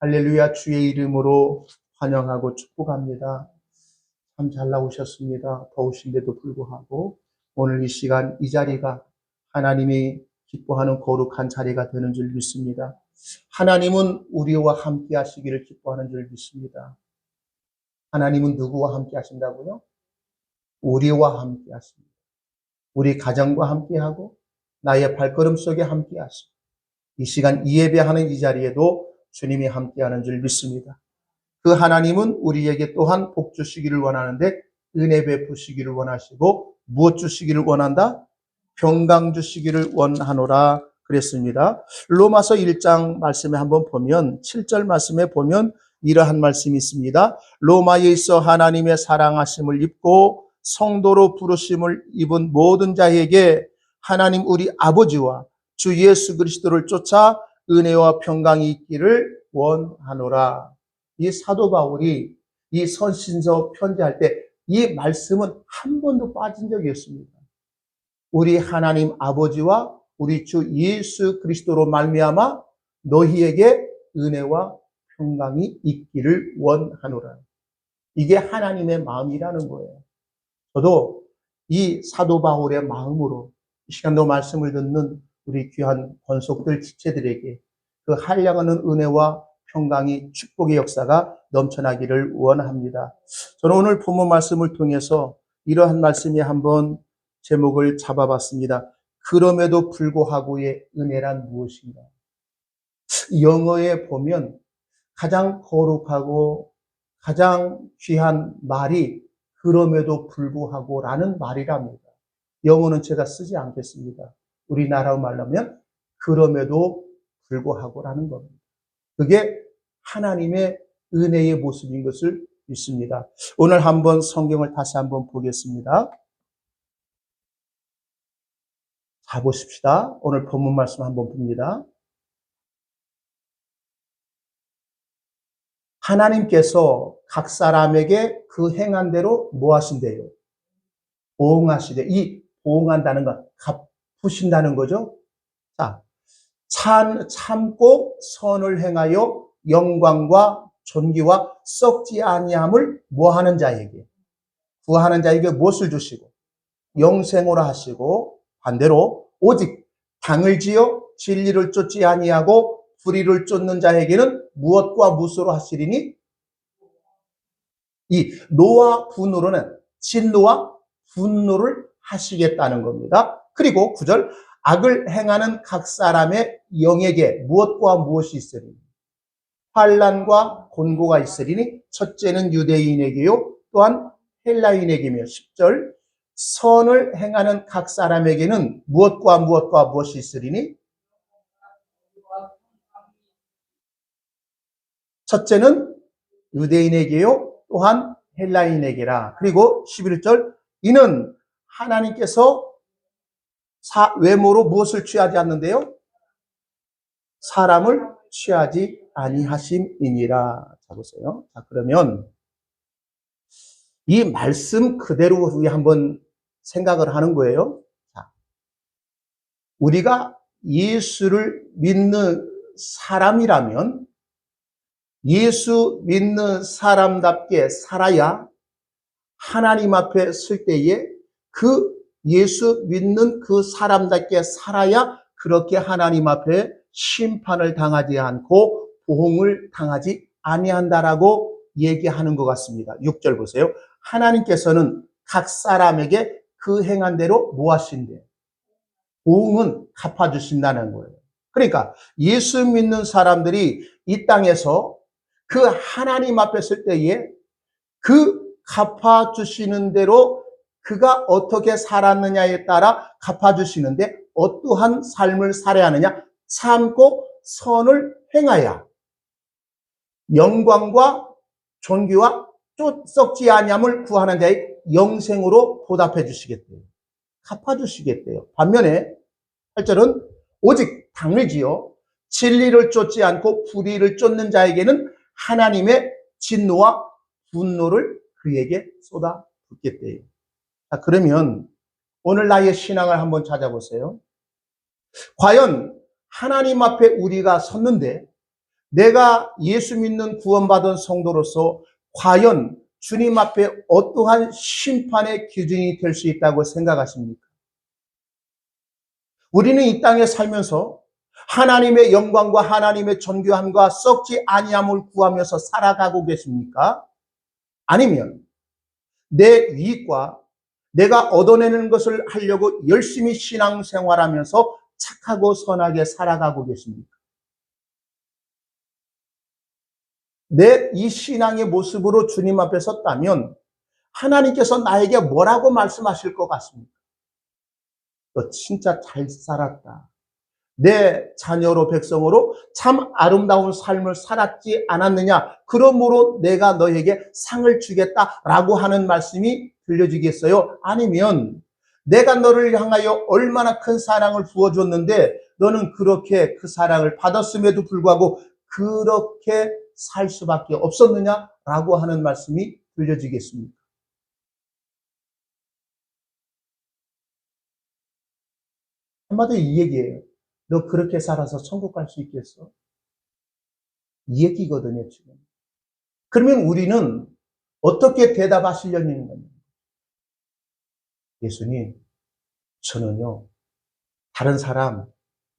할렐루야. 주의 이름으로 환영하고 축복합니다. 참 잘 나오셨습니다. 더우신데도 불구하고 오늘 이 시간 이 자리가 하나님이 기뻐하는 거룩한 자리가 되는 줄 믿습니다. 하나님은 우리와 함께 하시기를 기뻐하는 줄 믿습니다. 하나님은 누구와 함께 하신다고요? 우리와 함께 하십니다. 우리 가정과 함께 하고 나의 발걸음 속에 함께 하시고 이 시간 이 예배하는 이 자리에도 주님이 함께하는 줄 믿습니다. 그 하나님은 우리에게 또한 복 주시기를 원하는데 은혜 베푸시기를 원하시고 무엇 주시기를 원한다? 평강 주시기를 원하노라 그랬습니다. 로마서 1장 말씀에 한번 보면 7절 말씀에 보면 이러한 말씀이 있습니다. 로마에 있어 하나님의 사랑하심을 입고 성도로 부르심을 입은 모든 자에게 하나님 우리 아버지와 주 예수 그리스도를 쫓아 은혜와 평강이 있기를 원하노라. 이 사도 바울이 이 선신서 편지할 때 이 말씀은 한 번도 빠진 적이 없습니다. 우리 하나님 아버지와 우리 주 예수 그리스도로 말미암아 너희에게 은혜와 평강이 있기를 원하노라. 이게 하나님의 마음이라는 거예요. 저도 이 사도 바울의 마음으로 이 시간도 말씀을 듣는 우리 귀한 권속들 지체들에게 그 한량하는 은혜와 평강이 축복의 역사가 넘쳐나기를 원합니다. 저는 오늘 본문 말씀을 통해서 이러한 말씀이 한번 제목을 잡아봤습니다. 그럼에도 불구하고의 은혜란 무엇인가? 영어에 보면 가장 거룩하고 가장 귀한 말이 그럼에도 불구하고라는 말이랍니다. 영어는 제가 쓰지 않겠습니다. 우리나라로 말하면 그럼에도 불구하고라는 겁니다. 그게 하나님의 은혜의 모습인 것을 믿습니다. 오늘 한번 성경을 다시 한번 보겠습니다. 자, 보십시다. 오늘 본문 말씀 한번 봅니다. 하나님께서 각 사람에게 그 행한 대로 뭐 하신대요? 보응하시되. 이 보응한다는 건 갚으신다는 거죠. 자, 참고 선을 행하여 영광과 존귀와 썩지 아니함을 뭐하는 자에게, 구하는 자에게 무엇을 주시고 영생으로 하시고 반대로 오직 당을 지어 진리를 쫓지 아니하고 불의를 쫓는 자에게는 무엇과 무엇으로 하시리니? 이 노와 분노로는 진노와 분노를 하시겠다는 겁니다. 그리고 9절 악을 행하는 각 사람의 영에게 무엇과 무엇이 있으리니? 환난과 곤고가 있으리니 첫째는 유대인에게요 또한 헬라인에게며 10절 선을 행하는 각 사람에게는 무엇과 무엇과 무엇이 있으리니? 첫째는 유대인에게요 또한 헬라인에게라. 그리고 11절 이는 하나님께서 외모로 무엇을 취하지 않는데요? 사람을 취하지 아니하심이니라. 자, 보세요. 자, 그러면 이 말씀 그대로 우리 한번 생각을 하는 거예요. 자, 우리가 예수를 믿는 사람이라면 예수 믿는 사람답게 살아야 하나님 앞에 설 때에 그 예수 믿는 그 사람답게 살아야 그렇게 하나님 앞에 심판을 당하지 않고 보응을 당하지 아니한다라고 얘기하는 것 같습니다. 6절 보세요. 하나님께서는 각 사람에게 그 행한 대로 뭐 하신대? 보응은 갚아주신다는 거예요. 그러니까 예수 믿는 사람들이 이 땅에서 그 하나님 앞에 설 때에 그 갚아주시는 대로 그가 어떻게 살았느냐에 따라 갚아주시는데 어떠한 삶을 살아야 하느냐? 참고 선을 행하여 영광과 존귀와 썩지 아니함을 구하는 자의 영생으로 보답해 주시겠대요. 갚아주시겠대요. 반면에 8절은 오직 당을 지어 진리를 쫓지 않고 불의를 쫓는 자에게는 하나님의 진노와 분노를 그에게 쏟아붓겠대요. 자, 그러면 오늘 나의 신앙을 한번 찾아보세요. 과연 하나님 앞에 우리가 섰는데 내가 예수 믿는 구원받은 성도로서 과연 주님 앞에 어떠한 심판의 기준이 될 수 있다고 생각하십니까? 우리는 이 땅에 살면서 하나님의 영광과 하나님의 존귀함과 썩지 아니함을 구하면서 살아가고 계십니까? 아니면 내 이익과 내가 얻어내는 것을 하려고 열심히 신앙생활하면서 착하고 선하게 살아가고 계십니까? 내 이 신앙의 모습으로 주님 앞에 섰다면 하나님께서 나에게 뭐라고 말씀하실 것 같습니까? 너 진짜 잘 살았다. 내 자녀로 백성으로 참 아름다운 삶을 살았지 않았느냐. 그러므로 내가 너에게 상을 주겠다라고 하는 말씀이 들려지겠어요? 아니면 내가 너를 향하여 얼마나 큰 사랑을 부어줬는데 너는 그렇게 그 사랑을 받았음에도 불구하고 그렇게 살 수밖에 없었느냐라고 하는 말씀이 들려지겠습니까? 한마디로 이 얘기예요. 너 그렇게 살아서 천국 갈 수 있겠어? 이 얘기거든요, 지금. 그러면 우리는 어떻게 대답하시려는 거냐? 예수님, 저는요, 다른 사람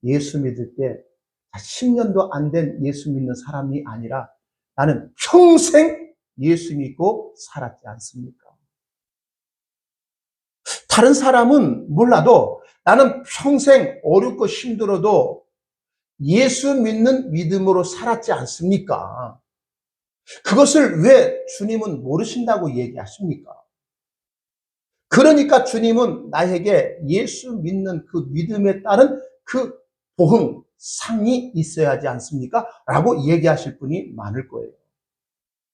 예수 믿을 때 10년도 안 된 예수 믿는 사람이 아니라 나는 평생 예수 믿고 살았지 않습니까? 다른 사람은 몰라도 나는 평생 어렵고 힘들어도 예수 믿는 믿음으로 살았지 않습니까? 그것을 왜 주님은 모르신다고 얘기하십니까? 그러니까 주님은 나에게 예수 믿는 그 믿음에 따른 그 보응, 상이 있어야 하지 않습니까? 라고 얘기하실 분이 많을 거예요.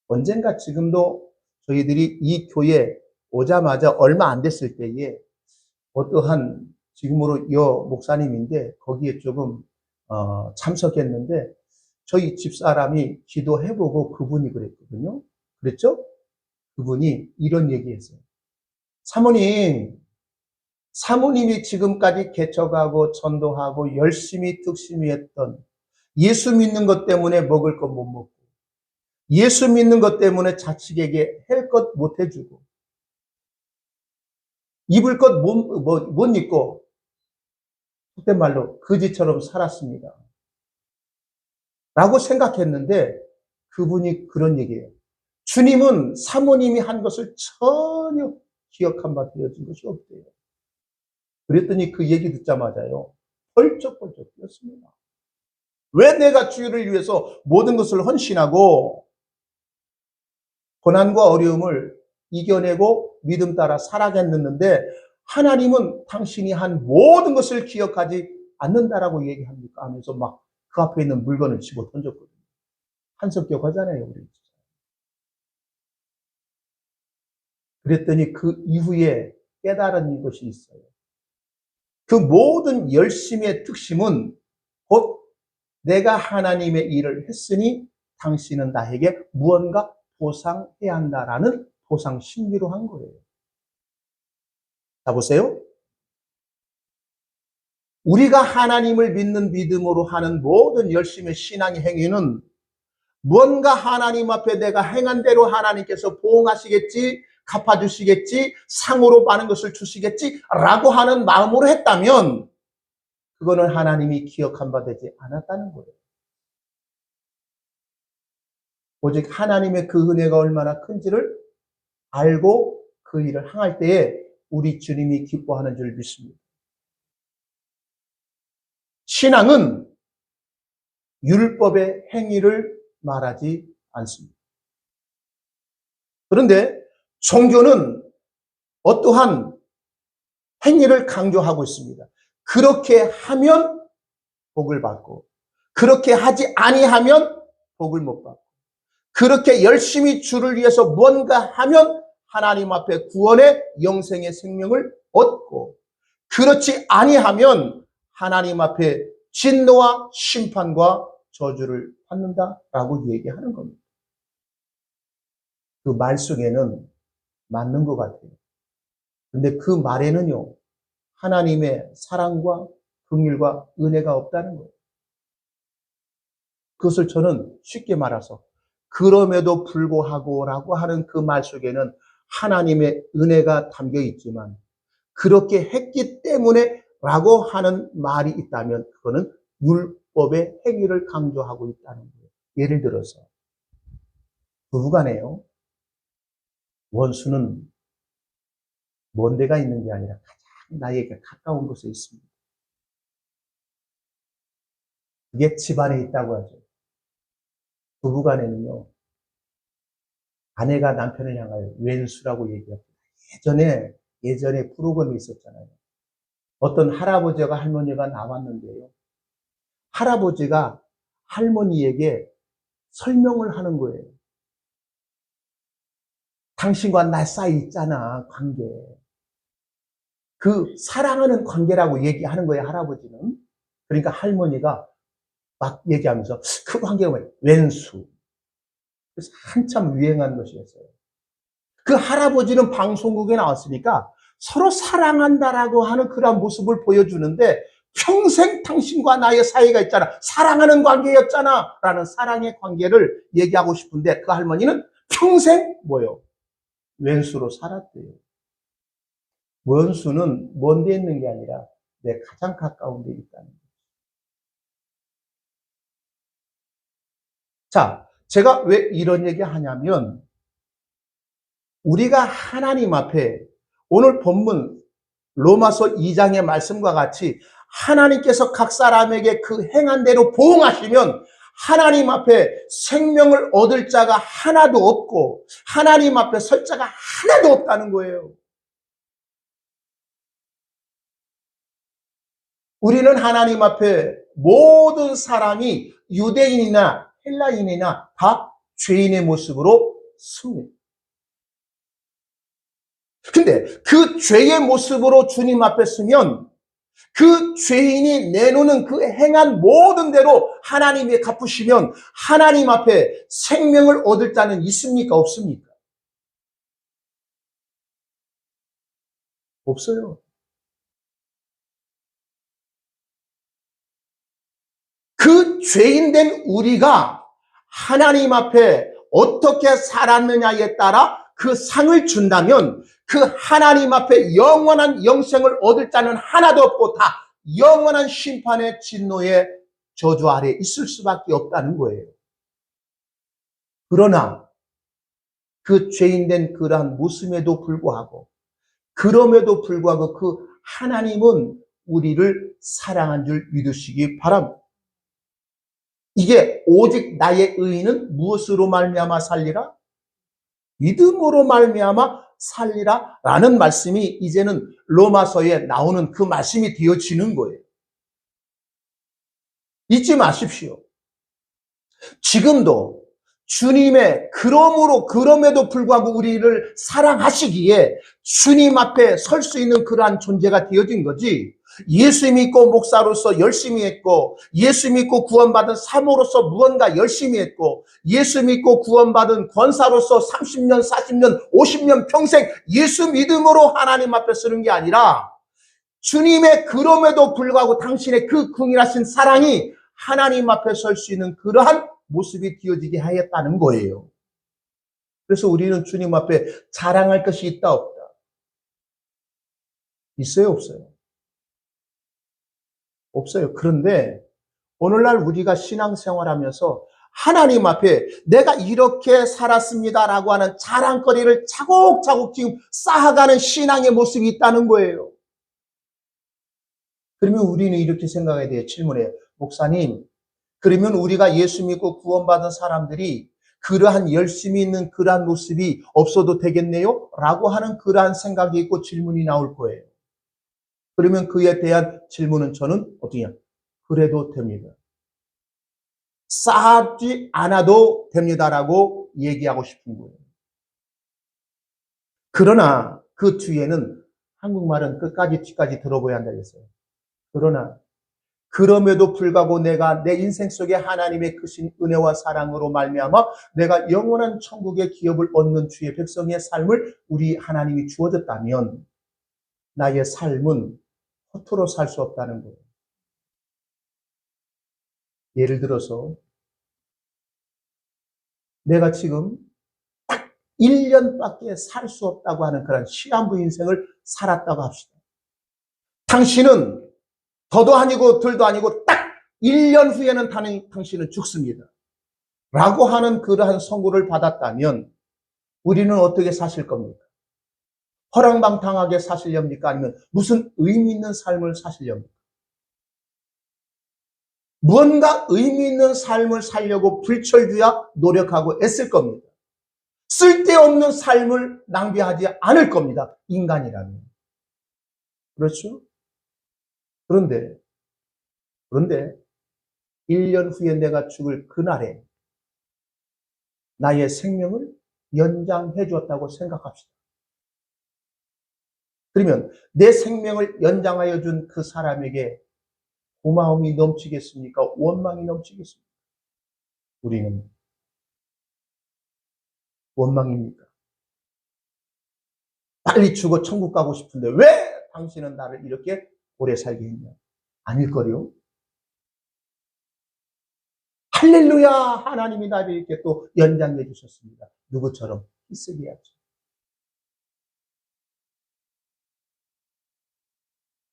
언젠가 지금도 저희들이 이 교회 오자마자 얼마 안 됐을 때에 어떠한 지금으로 여 목사님인데 거기에 조금 참석했는데 저희 집사람이 기도해보고 그분이 그랬거든요. 그랬죠? 그분이 이런 얘기했어요. 사모님이 지금까지 개척하고 전도하고 열심히 특심히 했던 예수 믿는 것 때문에 먹을 것 못 먹고 예수 믿는 것 때문에 자식에게 할 것 못 해주고 입을 것 못 입고 그때 말로 거지처럼 살았습니다. 라고 생각했는데 그분이 그런 얘기예요. 주님은 사모님이 한 것을 전혀 기억한 바 되어진 것이 없대요. 그랬더니 그 얘기 듣자마자요. 펄쩍펄쩍 뛰었습니다. 왜 내가 주를 위해서 모든 것을 헌신하고 고난과 어려움을 이겨내고 믿음 따라 살아가겠는데 하나님은 당신이 한 모든 것을 기억하지 않는다라고 얘기합니까? 하면서 막 그 앞에 있는 물건을 집어 던졌거든요. 한성격 하잖아요, 우리. 그랬더니 그 이후에 깨달은 것이 있어요. 그 모든 열심의 특심은 곧 내가 하나님의 일을 했으니 당신은 나에게 무언가 보상해야 한다라는 보상 심리로 한 거예요. 자, 보세요. 우리가 하나님을 믿는 믿음으로 하는 모든 열심의 신앙의 행위는 무언가 하나님 앞에 내가 행한 대로 하나님께서 보응하시겠지, 갚아주시겠지, 상으로 많은 것을 주시겠지라고 하는 마음으로 했다면 그거는 하나님이 기억한 바 되지 않았다는 거예요. 오직 하나님의 그 은혜가 얼마나 큰지를 알고 그 일을 행할 때에 우리 주님이 기뻐하는 줄 믿습니다. 신앙은 율법의 행위를 말하지 않습니다. 그런데 종교는 어떠한 행위를 강조하고 있습니다. 그렇게 하면 복을 받고 그렇게 하지 아니하면 복을 못 받고 그렇게 열심히 주를 위해서 무언가 하면 하나님 앞에 구원의 영생의 생명을 얻고 그렇지 아니하면 하나님 앞에 진노와 심판과 저주를 받는다라고 얘기하는 겁니다. 그 말 속에는 맞는 것 같아요. 근데 그 말에는요, 하나님의 사랑과 긍휼과 은혜가 없다는 거예요. 그것을 저는 쉽게 말해서 그럼에도 불구하고라고 하는 그 말 속에는 하나님의 은혜가 담겨 있지만 그렇게 했기 때문에 라고 하는 말이 있다면 그거는 율법의 행위를 강조하고 있다는 거예요. 예를 들어서 부부간에요. 원수는 먼 데가 있는 게 아니라 가장 나에게 가까운 곳에 있습니다. 그게 집안에 있다고 하죠. 부부간에는요. 아내가 남편을 향하여 왼수라고 얘기합니다. 예전에 프로그램이 있었잖아요. 어떤 할아버지가 할머니가 나왔는데요. 할아버지가 할머니에게 설명을 하는 거예요. 당신과 나 사이 있잖아, 관계. 그 사랑하는 관계라고 얘기하는 거예요, 할아버지는. 그러니까 할머니가 막 얘기하면서 그 관계가 뭐예요? 왼수. 그래서 한참 유행한 것이었어요. 그 할아버지는 방송국에 나왔으니까 서로 사랑한다라고 하는 그런 모습을 보여주는데 평생 당신과 나의 사이가 있잖아. 사랑하는 관계였잖아. 라는 사랑의 관계를 얘기하고 싶은데 그 할머니는 평생 뭐예요? 왼수로 살았대요. 원수는 먼 데 있는 게 아니라 내 가장 가까운 데 있다는 거예요. 자, 제가 왜 이런 얘기 하냐면 우리가 하나님 앞에 오늘 본문 로마서 2장의 말씀과 같이 하나님께서 각 사람에게 그 행한 대로 보응하시면 하나님 앞에 생명을 얻을 자가 하나도 없고 하나님 앞에 설 자가 하나도 없다는 거예요. 우리는 하나님 앞에 모든 사람이 유대인이나 헬라인이나 다 죄인의 모습으로 섭니다. 근데 그 죄의 모습으로 주님 앞에 서면 그 죄인이 내놓는 그 행한 모든 대로 하나님이 갚으시면 하나님 앞에 생명을 얻을 자는 있습니까? 없습니까? 없어요. 그 죄인된 우리가 하나님 앞에 어떻게 살았느냐에 따라 그 상을 준다면 그 하나님 앞에 영원한 영생을 얻을 자는 하나도 없고 다 영원한 심판의 진노의 저주 아래 있을 수밖에 없다는 거예요. 그러나 그 죄인된 그러한 모습에도 불구하고 그럼에도 불구하고 그 하나님은 우리를 사랑한 줄 믿으시기 바랍니다. 이게 오직 나의 의인은 무엇으로 말미암아 살리라? 믿음으로 말미암아 살리라 라는 말씀이 이제는 로마서에 나오는 그 말씀이 되어지는 거예요. 잊지 마십시오. 지금도 주님의 그럼에도 불구하고 우리를 사랑하시기에 주님 앞에 설 수 있는 그러한 존재가 되어진 거지. 예수 믿고 목사로서 열심히 했고 예수 믿고 구원받은 사모로서 무언가 열심히 했고 예수 믿고 구원받은 권사로서 30년, 40년, 50년 평생 예수 믿음으로 하나님 앞에 서는 게 아니라 주님의 그럼에도 불구하고 당신의 그 긍휼하신 사랑이 하나님 앞에 설 수 있는 그러한 모습이 되어지게 하였다는 거예요. 그래서 우리는 주님 앞에 자랑할 것이 있다 없다? 있어요 없어요? 없어요. 그런데 오늘날 우리가 신앙생활하면서 하나님 앞에 내가 이렇게 살았습니다라고 하는 자랑거리를 차곡차곡 지금 쌓아가는 신앙의 모습이 있다는 거예요. 그러면 우리는 이렇게 생각해야 돼요. 질문해요. 목사님, 그러면 우리가 예수 믿고 구원받은 사람들이 그러한 열심히 있는 그러한 모습이 없어도 되겠네요? 라고 하는 그러한 생각이 있고 질문이 나올 거예요. 그러면 그에 대한 질문은 저는 어떻게 해요? 그래도 됩니다. 쌓지 않아도 됩니다라고 얘기하고 싶은 거예요. 그러나 그 뒤에는 한국말은 끝까지 뒤까지 들어보야 한다 했어요. 그러나 그럼에도 불구하고 내가 내 인생 속에 하나님의 크신 은혜와 사랑으로 말미암아 내가 영원한 천국의 기업을 얻는 주의 백성의 삶을 우리 하나님이 주어졌다면 나의 삶은 허투루 살 수 없다는 거예요. 예를 들어서 내가 지금 1년밖에 살 수 없다고 하는 그런 시한부 인생을 살았다고 합시다. 당신은 더도 아니고 덜도 아니고 딱 1년 후에는 당신은 죽습니다. 라고 하는 그러한 선고를 받았다면 우리는 어떻게 사실 겁니까? 허랑방탕하게 사시렵니까? 아니면 무슨 의미 있는 삶을 사시렵니까? 무언가 의미 있는 삶을 살려고 불철주야 노력하고 애쓸 겁니다. 쓸데없는 삶을 낭비하지 않을 겁니다. 인간이라면. 그렇죠? 그런데 1년 후에 내가 죽을 그날에 나의 생명을 연장해 주었다고 생각합시다. 그러면 내 생명을 연장하여 준 그 사람에게 고마움이 넘치겠습니까? 원망이 넘치겠습니까? 우리는 원망입니까? 빨리 죽어 천국 가고 싶은데 왜 당신은 나를 이렇게 오래 살게 했냐? 아닐걸요? 할렐루야! 하나님이 나를 이렇게 또 연장해 주셨습니다. 누구처럼? 히스기야처럼.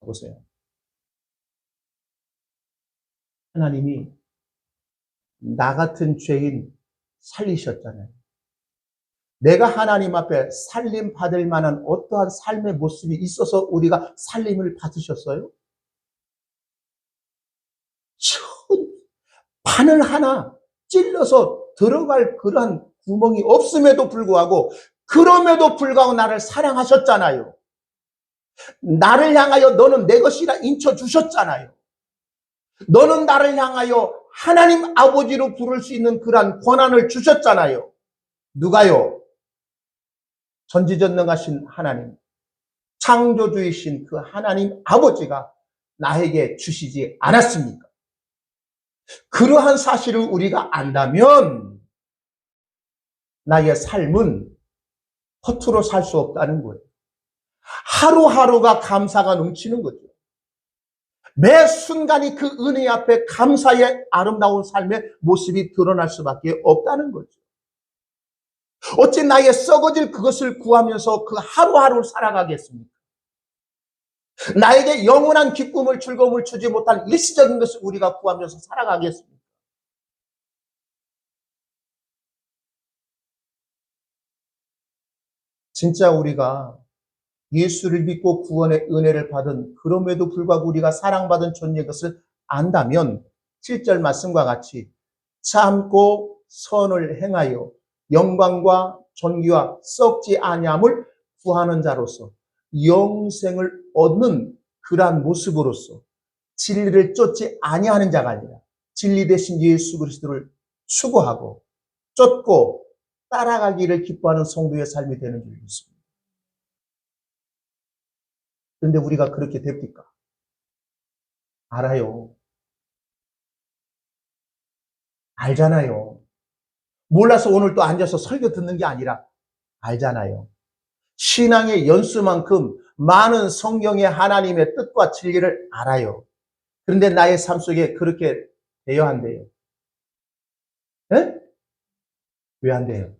보세요. 하나님이 나 같은 죄인 살리셨잖아요. 내가 하나님 앞에 살림 받을 만한 어떠한 삶의 모습이 있어서 우리가 살림을 받으셨어요? 바늘 하나 찔러서 들어갈 그러한 구멍이 없음에도 불구하고 그럼에도 불구하고 나를 사랑하셨잖아요. 나를 향하여 너는 내 것이라 인쳐주셨잖아요. 너는 나를 향하여 하나님 아버지로 부를 수 있는 그러한 권한을 주셨잖아요. 누가요? 전지전능하신 하나님, 창조주이신 그 하나님 아버지가 나에게 주시지 않았습니까? 그러한 사실을 우리가 안다면 나의 삶은 허투루 살 수 없다는 거예요. 하루하루가 감사가 넘치는 거죠. 매 순간이 그 은혜 앞에 감사의 아름다운 삶의 모습이 드러날 수밖에 없다는 거죠. 어찌 나의 썩어질 그것을 구하면서 그 하루하루를 살아가겠습니까? 나에게 영원한 기쁨을 즐거움을 주지 못한 일시적인 것을 우리가 구하면서 살아가겠습니까? 진짜 우리가 예수를 믿고 구원의 은혜를 받은 그럼에도 불구하고 우리가 사랑받은 존재인 것을 안다면 7절 말씀과 같이 참고 선을 행하여 영광과 존귀와 썩지 아니함을 구하는 자로서 영생을 얻는 그러한 모습으로서 진리를 쫓지 아니하는 자가 아니라 진리 대신 예수 그리스도를 추구하고 쫓고 따라가기를 기뻐하는 성도의 삶이 되는 줄 믿습니다. 그런데 우리가 그렇게 됩니까? 알아요. 알잖아요. 몰라서 오늘 또 앉아서 설교 듣는 게 아니라 알잖아요. 신앙의 연수만큼 많은 성경의 하나님의 뜻과 진리를 알아요. 그런데 나의 삶 속에 그렇게 돼야 한대요. 네? 왜 안 돼요?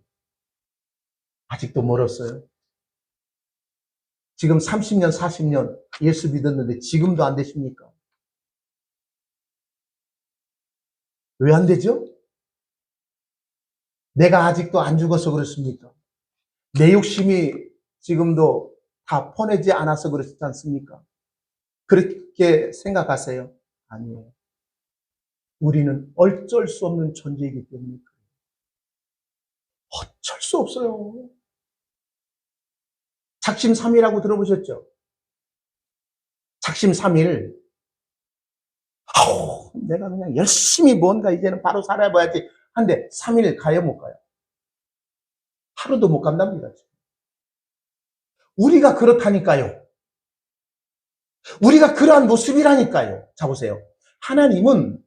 아직도 멀었어요. 지금 30년, 40년 예수 믿었는데 지금도 안 되십니까? 왜 안 되죠? 내가 아직도 안 죽어서 그렇습니까? 내 욕심이 지금도 다 퍼내지 않아서 그렇지 않습니까? 그렇게 생각하세요? 아니에요. 우리는 어쩔 수 없는 존재이기 때문에 어쩔 수 없어요. 작심삼일하고 들어보셨죠? 작심삼일. 내가 그냥 열심히 뭔가 이제는 바로 살아봐야지. 한데 3일 가요 못 가요? 하루도 못 간답니다. 우리가 그렇다니까요. 우리가 그러한 모습이라니까요. 자 보세요. 하나님은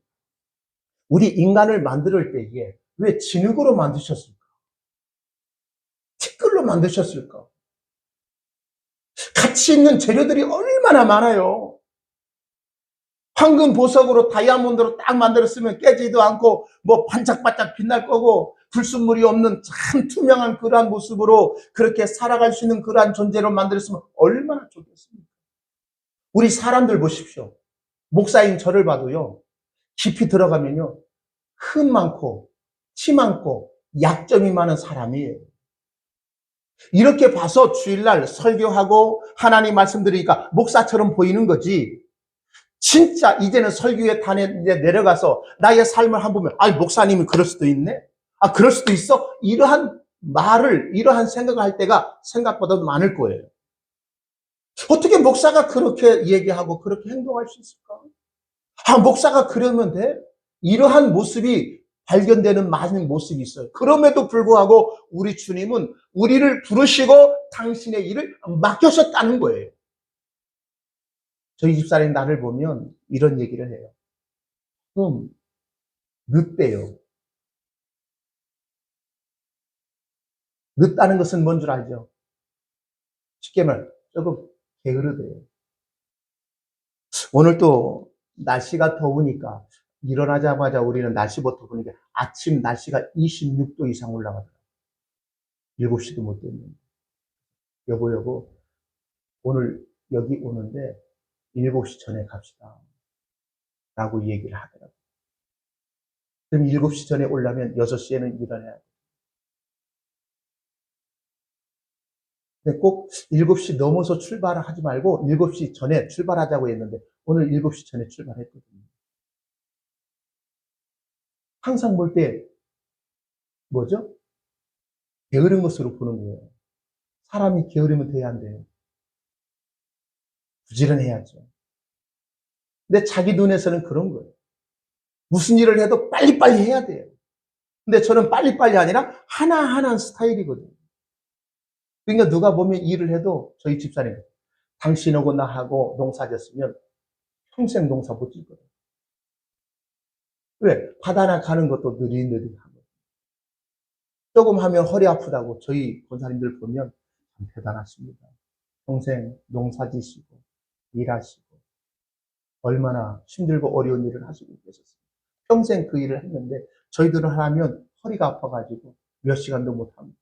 우리 인간을 만들 때에 왜 진흙으로 만드셨을까? 티끌로 만드셨을까? 가치 있는 재료들이 얼마나 많아요. 황금 보석으로 다이아몬드로 딱 만들었으면 깨지도 않고 뭐 반짝반짝 빛날 거고 불순물이 없는 참 투명한 그러한 모습으로 그렇게 살아갈 수 있는 그러한 존재로 만들었으면 얼마나 좋겠습니까? 우리 사람들 보십시오. 목사인 저를 봐도요, 깊이 들어가면요, 흠 많고 티 많고 약점이 많은 사람이에요. 이렇게 봐서 주일날 설교하고 하나님 말씀드리니까 목사처럼 보이는 거지. 진짜 이제는 설교의 단에 내려가서 나의 삶을 한번 보면, 아, 목사님이 그럴 수도 있네? 아, 그럴 수도 있어? 이러한 말을, 이러한 생각을 할 때가 생각보다 많을 거예요. 어떻게 목사가 그렇게 얘기하고 그렇게 행동할 수 있을까? 아, 목사가 그러면 돼? 이러한 모습이 발견되는 많은 모습이 있어요. 그럼에도 불구하고 우리 주님은 우리를 부르시고 당신의 일을 맡겨셨다는 거예요. 저희 집사람이 나를 보면 이런 얘기를 해요. 늦대요. 늦다는 것은 뭔 줄 알죠? 쉽게 말해 조금 게으르대요. 오늘 또 날씨가 더우니까 일어나자마자 우리는 날씨부터 보니까 아침 날씨가 26도 이상 올라가더라고요. 7시도 못 됐는데. 여보, 오늘 여기 오는데 7시 전에 갑시다. 라고 얘기를 하더라고요. 그럼 7시 전에 오려면 6시에는 일어나야 돼요. 근데 꼭 7시 넘어서 출발을 하지 말고 7시 전에 출발하자고 했는데 오늘 7시 전에 출발했거든요. 항상 볼 때 뭐죠? 게으른 것으로 보는 거예요. 사람이 게으르면 돼야 안 돼요. 부지런해야죠. 근데 자기 눈에서는 그런 거예요. 무슨 일을 해도 빨리빨리 해야 돼요. 근데 저는 빨리빨리 아니라 하나하나 스타일이거든요. 그러니까 누가 보면 일을 해도 저희 집사님, 당신하고 나하고 농사 졌으면 평생 농사 못 짓거든요. 왜? 바다나 가는 것도 느릿느릿하고. 조금 하면 허리 아프다고 저희 권사님들 보면 참 대단하십니다. 평생 농사 지시고 일하시고 얼마나 힘들고 어려운 일을 하시고 계셨어요. 평생 그 일을 했는데 저희들은 하면 허리가 아파가지고 몇 시간도 못합니다.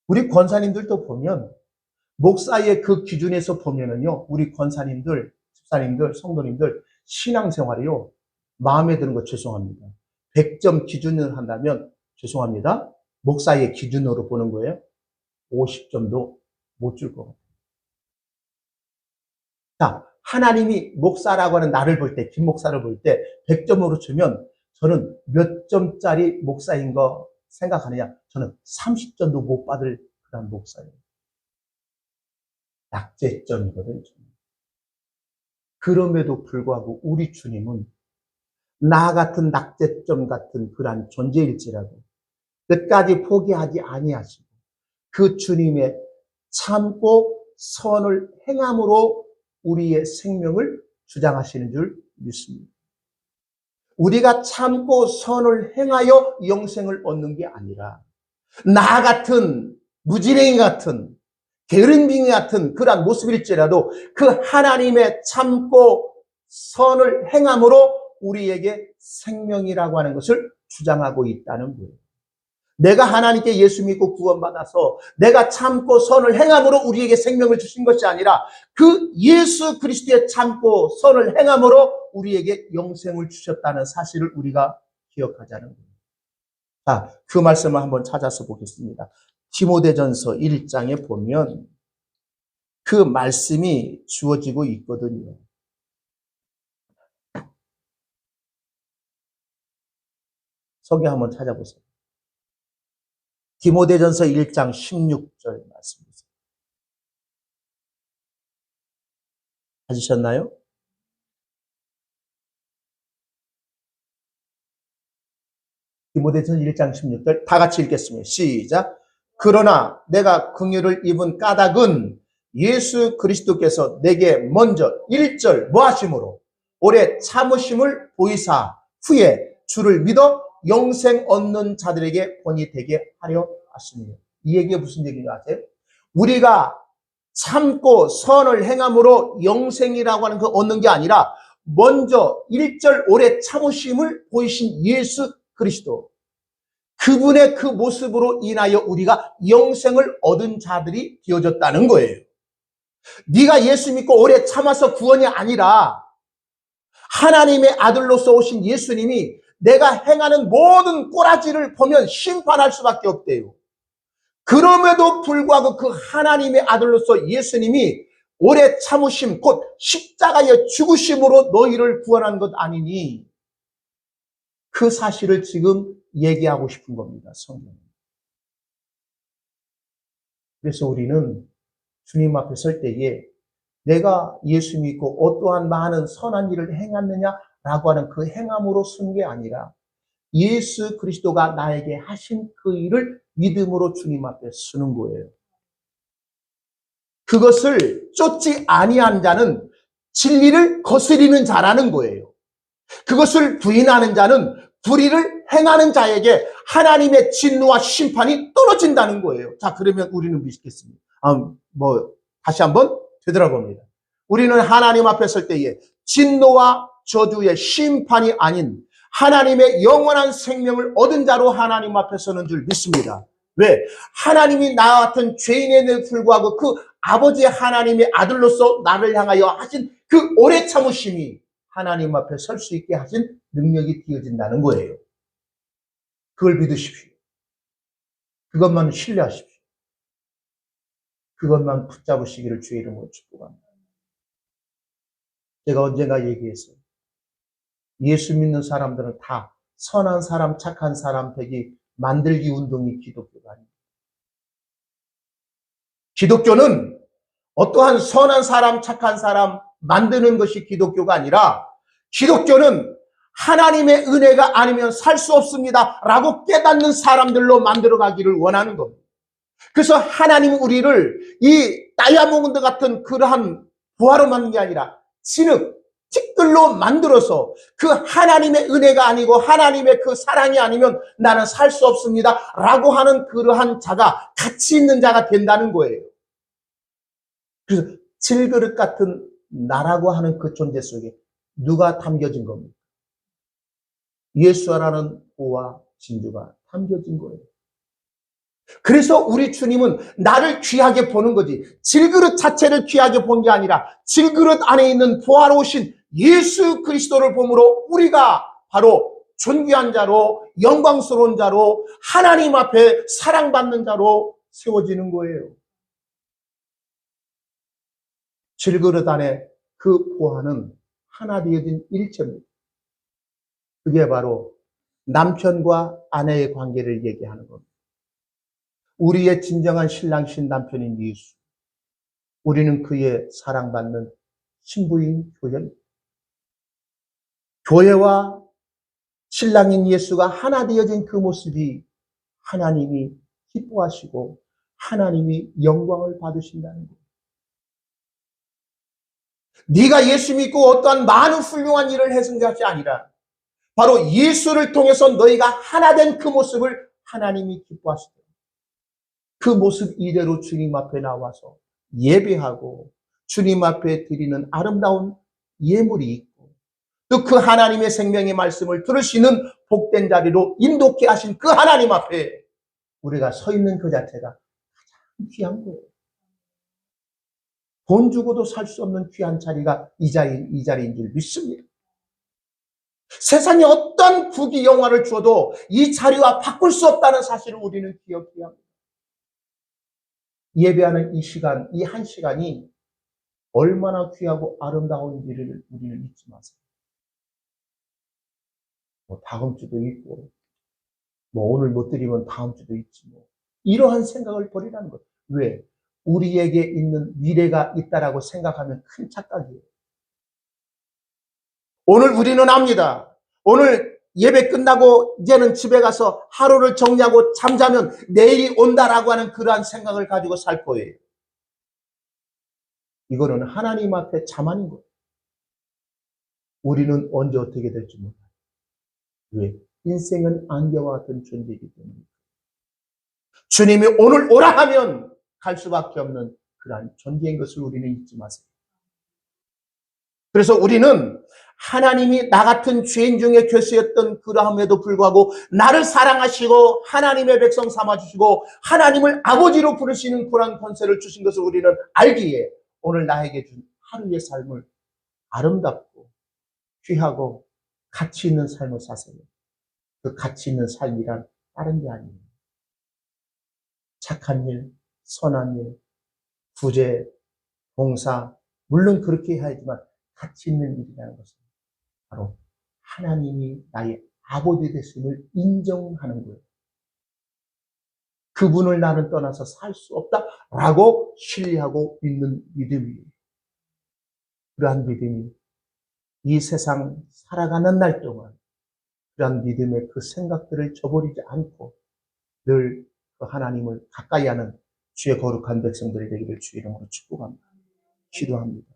우리 권사님들도 보면 목사의 그 기준에서 보면은요, 우리 권사님들, 집사님들, 성도님들 신앙생활이요, 마음에 드는 거 죄송합니다. 100점 기준을 한다면 죄송합니다. 목사의 기준으로 보는 거예요. 50점도 못 줄 것 같아요. 자, 하나님이 목사라고 하는 나를 볼 때, 김 목사를 볼 때 100점으로 주면 저는 몇 점짜리 목사인 거 생각하느냐? 저는 30점도 못 받을 그런 목사예요. 낙제점이거든요. 그럼에도 불구하고 우리 주님은 나 같은 낙제점 같은 그러한 존재일지라도 끝까지 포기하지 아니하시고 그 주님의 참고 선을 행함으로 우리의 생명을 주장하시는 줄 믿습니다. 우리가 참고 선을 행하여 영생을 얻는 게 아니라 나 같은 무지랭이 같은 게으름뱅이 같은 그러한 모습일지라도 그 하나님의 참고 선을 행함으로 우리에게 생명이라고 하는 것을 주장하고 있다는 거예요. 내가 하나님께 예수 믿고 구원받아서 내가 참고 선을 행함으로 우리에게 생명을 주신 것이 아니라 그 예수 그리스도의 참고 선을 행함으로 우리에게 영생을 주셨다는 사실을 우리가 기억하자는 거예요. 자, 그 말씀을 한번 찾아서 보겠습니다. 디모데전서 1장에 보면 그 말씀이 주어지고 있거든요. 성경 한번 찾아보세요. 디모데전서 1장 16절 말씀이세요. 찾으셨나요? 디모데전서 1장 16절 다 같이 읽겠습니다. 시작. 그러나 내가 긍휼을 입은 까닭은 예수 그리스도께서 내게 먼저 1절 뭐 하심으로 오래 참으심을 보이사 후에 주를 믿어 영생 얻는 자들에게 본이 되게 하려 하십니다. 이 얘기가 무슨 얘기인지 아세요? 우리가 참고 선을 행함으로 영생이라고 하는 거 얻는 게 아니라 먼저 1절 오래 참으심을 보이신 예수 그리스도, 그분의 그 모습으로 인하여 우리가 영생을 얻은 자들이 되어졌다는 거예요. 네가 예수 믿고 오래 참아서 구원이 아니라 하나님의 아들로서 오신 예수님이 내가 행하는 모든 꼬라지를 보면 심판할 수밖에 없대요. 그럼에도 불구하고 그 하나님의 아들로서 예수님이 오래 참으심 곧 십자가의 죽으심으로 너희를 구원한 것 아니니, 그 사실을 지금 얘기하고 싶은 겁니다, 성경은. 그래서 우리는 주님 앞에 설 때에 내가 예수 믿고 어떠한 많은 선한 일을 행했느냐라고 하는 그 행함으로 쓴 게 아니라 예수 그리스도가 나에게 하신 그 일을 믿음으로 주님 앞에 쓰는 거예요. 그것을 쫓지 아니한 자는 진리를 거스리는 자라는 거예요. 그것을 부인하는 자는 불의를 행하는 자에게 하나님의 진노와 심판이 떨어진다는 거예요. 자, 그러면 우리는 믿겠습니다. 다시 한번 되돌아봅니다. 우리는 하나님 앞에 설 때에 진노와 저주의 심판이 아닌 하나님의 영원한 생명을 얻은 자로 하나님 앞에 서는 줄 믿습니다. 왜? 하나님이 나와 같은 죄인에도 불구하고 그 아버지 하나님의 아들로서 나를 향하여 하신 그 오래 참으심이 하나님 앞에 설 수 있게 하신 능력이 되어진다는 거예요. 그걸 믿으십시오. 그것만 신뢰하십시오. 그것만 붙잡으시기를 주의 이름으로 축복합니다. 제가 언젠가 얘기했어요. 예수 믿는 사람들은 다 선한 사람, 착한 사람 되기 만들기 운동이 기독교가 아닙니다. 기독교는 어떠한 선한 사람, 착한 사람 만드는 것이 기독교가 아니라, 기독교는 하나님의 은혜가 아니면 살 수 없습니다 라고 깨닫는 사람들로 만들어가기를 원하는 겁니다. 그래서 하나님은 우리를 이 다이아몬드 같은 그러한 부하로 만든 게 아니라 티끌로 만들어서 그 하나님의 은혜가 아니고 하나님의 그 사랑이 아니면 나는 살 수 없습니다 라고 하는 그러한 자가, 가치 있는 자가 된다는 거예요. 그래서 질그릇 같은 나라고 하는 그 존재 속에 누가 담겨진 겁니까? 예수라는 보와 진주가 담겨진 거예요. 그래서 우리 주님은 나를 귀하게 보는 거지, 질그릇 자체를 귀하게 본 게 아니라 질그릇 안에 있는 부활하신 예수 그리스도를 보므로 우리가 바로 존귀한 자로, 영광스러운 자로, 하나님 앞에 사랑받는 자로 세워지는 거예요. 질그릇 안에 그 보화는 하나 되어진 일체입니다. 그게 바로 남편과 아내의 관계를 얘기하는 겁니다. 우리의 진정한 신랑신 남편인 예수, 우리는 그의 사랑받는 신부인 교회입니다. 교회와 신랑인 예수가 하나 되어진 그 모습이 하나님이 기뻐하시고 하나님이 영광을 받으신다는 거예요. 네가 예수 믿고 어떠한 많은 훌륭한 일을 해준 것이 아니라 바로 예수를 통해서 너희가 하나 된 그 모습을 하나님이 기뻐하시고, 그 모습 이대로 주님 앞에 나와서 예배하고 주님 앞에 드리는 아름다운 예물이 있고, 또 그 하나님의 생명의 말씀을 들을 수 있는 복된 자리로 인도케 하신 그 하나님 앞에 우리가 서 있는 그 자체가 가장 귀한 거예요. 돈 주고도 살 수 없는 귀한 자리가 이 자리인 줄 믿습니다. 세상에 어떤 부귀 영화를 주어도 이 자리와 바꿀 수 없다는 사실을 우리는 기억해야 합니다. 예배하는 이 시간, 이 한 시간이 얼마나 귀하고 아름다운지를 우리는 잊지 마세요. 다음 주도 있고, 오늘 못 드리면 다음 주도 있지 이러한 생각을 버리라는 거예요. 왜? 우리에게 있는 미래가 있다라고 생각하면 큰 착각이에요. 오늘 우리는 압니다. 오늘 예배 끝나고 이제는 집에 가서 하루를 정리하고 잠자면 내일이 온다라고 하는 그러한 생각을 가지고 살 거예요. 이거는 하나님 앞에 자만인 거예요. 우리는 언제 어떻게 될지 몰라요. 왜? 인생은 안개와 같은 존재이기 때문에. 주님이 오늘 오라 하면 갈 수밖에 없는 그러한 존재인 것을 우리는 잊지 마세요. 그래서 우리는 하나님이 나 같은 죄인 중에 괴수였던 그러함에도 불구하고 나를 사랑하시고 하나님의 백성 삼아주시고 하나님을 아버지로 부르시는 그런 권세를 주신 것을 우리는 알기에 오늘 나에게 준 하루의 삶을 아름답고 귀하고 가치 있는 삶을 사세요. 그 가치 있는 삶이란 다른 게 아니에요. 착한 일, 선한 일, 구제, 봉사, 물론 그렇게 해야 하지만 가치 있는 일이라는 것은 바로 하나님이 나의 아버지 되심을 인정하는 거예요. 그분을 나는 떠나서 살 수 없다라고 신뢰하고 있는 믿음이에요. 그러한 믿음이 이 세상 살아가는 날 동안 그러한 믿음의 그 생각들을 저버리지 않고 늘 그 하나님을 가까이 하는 주의 거룩한 백성들이 되기를 주의 이름으로 축복합니다. 기도합니다.